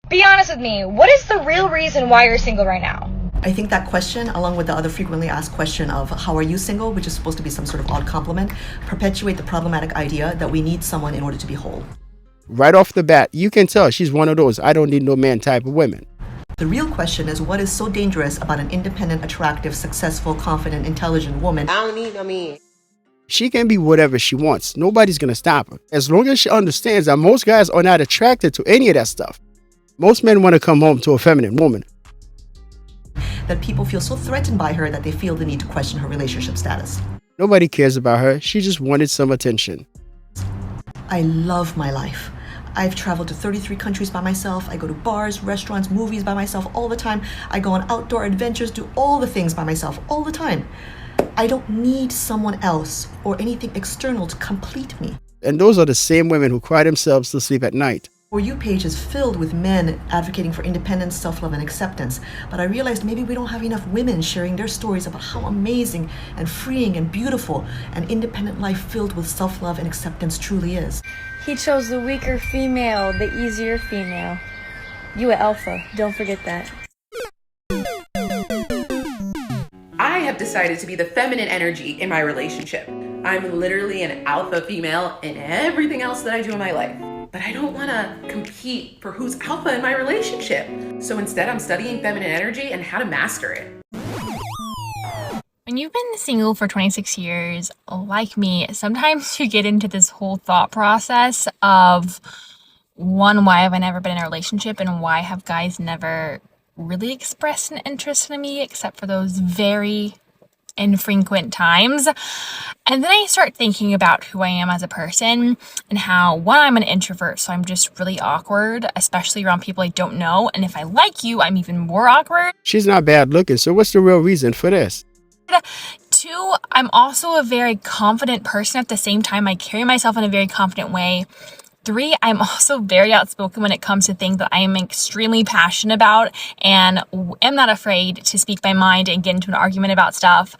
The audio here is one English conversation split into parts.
Be honest with me, what is the real reason why you're single right now? I think that question, along with the other frequently asked question of how are you single, which is supposed to be some sort of odd compliment, perpetuate the problematic idea that we need someone in order to be whole. Right off the bat, you can tell she's one of those I don't need no man type of women. The real question is, what is so dangerous about an independent, attractive, successful, confident, intelligent woman? I don't need no man. She can be whatever she wants. Nobody's gonna stop her. As long as she understands that most guys are not attracted to any of that stuff. Most men want to come home to a feminine woman. That people feel so threatened by her that they feel the need to question her relationship status. Nobody cares about her. She just wanted some attention. I love my life. I've traveled to 33 countries by myself. I go to bars, restaurants, movies by myself all the time. I go on outdoor adventures, do all the things by myself all the time. I don't need someone else or anything external to complete me. And those are the same women who cry themselves to sleep at night. For You page is filled with men advocating for independence, self-love, and acceptance. But I realized maybe we don't have enough women sharing their stories about how amazing and freeing and beautiful an independent life filled with self-love and acceptance truly is. He chose the weaker female, the easier female. You an alpha, don't forget that. I have decided to be the feminine energy in my relationship. I'm literally an alpha female in everything else that I do in my life. But I don't want to compete for who's alpha in my relationship. So instead, I'm studying feminine energy and how to master it. When you've been single for 26 years, like me, sometimes you get into this whole thought process of, one, why have I never been in a relationship, and why have guys never really expressed an interest in me except for those very infrequent times. And then I start thinking about who I am as a person and how, one, I'm an introvert, so I'm just really awkward, especially around people I don't know. And if I like you, I'm even more awkward. She's not bad looking, so what's the real reason for this? Two, I'm also a very confident person. At the same time, I carry myself in a very confident way. Three, I'm also very outspoken when it comes to things that I am extremely passionate about and am not afraid to speak my mind and get into an argument about stuff.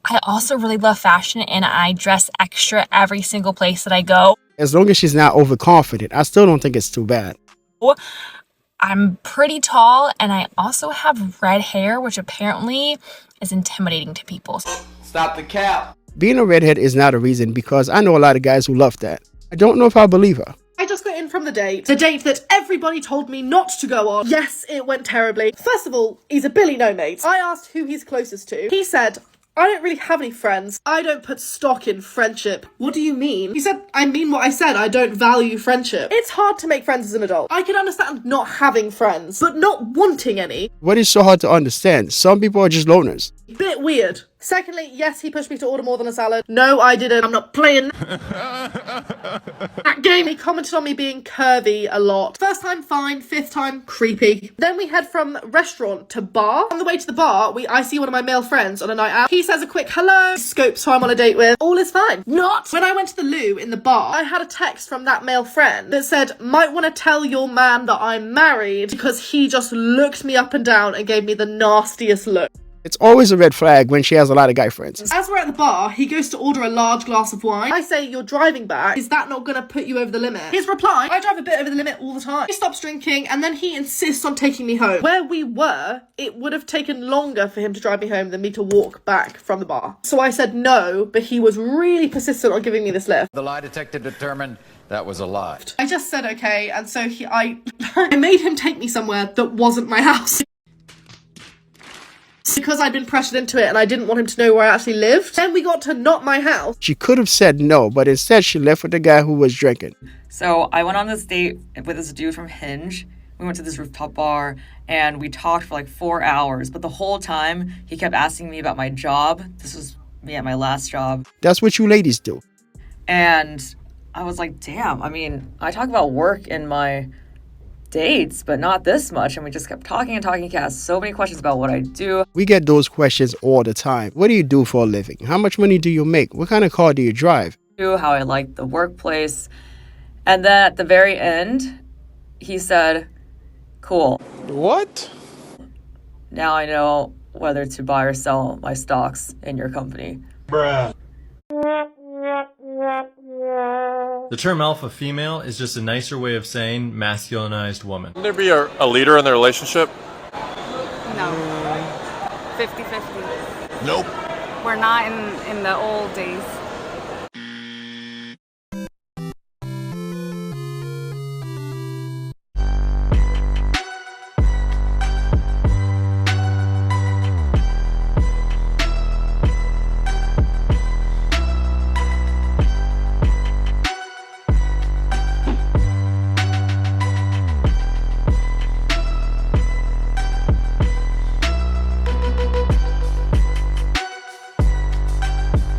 I also really love fashion and I dress extra every single place that I go. As long as she's not overconfident, I still don't think it's too bad. I'm pretty tall and I also have red hair, which apparently is intimidating to people. Stop the cap. Being a redhead is not a reason, because I know a lot of guys who love that. I don't know if I believe her. I just got in from the date that everybody told me not to go on. Yes, it went terribly. First of all, he's a Billy no mate. I asked who he's closest to. He said, I don't really have any friends. I don't put stock in friendship. What do you mean? He said, I mean what I said. I don't value friendship. It's hard to make friends as an adult. I can understand not having friends, but not wanting any. What is so hard to understand? Some people are just loners. Bit weird. Secondly, yes, he pushed me to order more than a salad. No, I didn't. I'm not playing that game. He commented on me being curvy a lot. First time, fine. Fifth time, creepy. Then we head from restaurant to bar. On the way to the bar, I see one of my male friends on a night out. He says a quick hello, scopes who I'm on a date with. All is fine. Not. When I went to the loo in the bar, I had a text from that male friend that said, might want to tell your man that I'm married, because he just looked me up and down and gave me the nastiest look. It's always a red flag when she has a lot of guy friends. As we're at the bar, he goes to order a large glass of wine. I say, you're driving back. Is that not gonna put you over the limit? His reply, I drive a bit over the limit all the time. He stops drinking and then he insists on taking me home. Where we were, it would have taken longer for him to drive me home than me to walk back from the bar. So I said no, but he was really persistent on giving me this lift. The lie detector determined that was a lie. I just said okay, and so I made him take me somewhere that wasn't my house. Because I'd been pressured into it and I didn't want him to know where I actually lived. Then we got to not my house. She could have said no, but instead she left with the guy who was drinking. So I went on this date with this dude from Hinge. We went to this rooftop bar and we talked for like 4 hours. But the whole time he kept asking me about my job. This was me at my last job. That's what you ladies do. And I was like, damn, I mean, I talk about work in my dates, but not this much. And we just kept talking and talking. He asked so many questions about what I do. We get those questions all the time. What do you do for a living? How much money do you make? What kind of car do you drive? How I like the workplace. And then at the very end, he said, cool. What? Now I know whether to buy or sell my stocks in your company. Bruh. The term alpha female is just a nicer way of saying masculinized woman. Can there be a leader in the relationship? No. 50-50. Nope. We're not in the old days.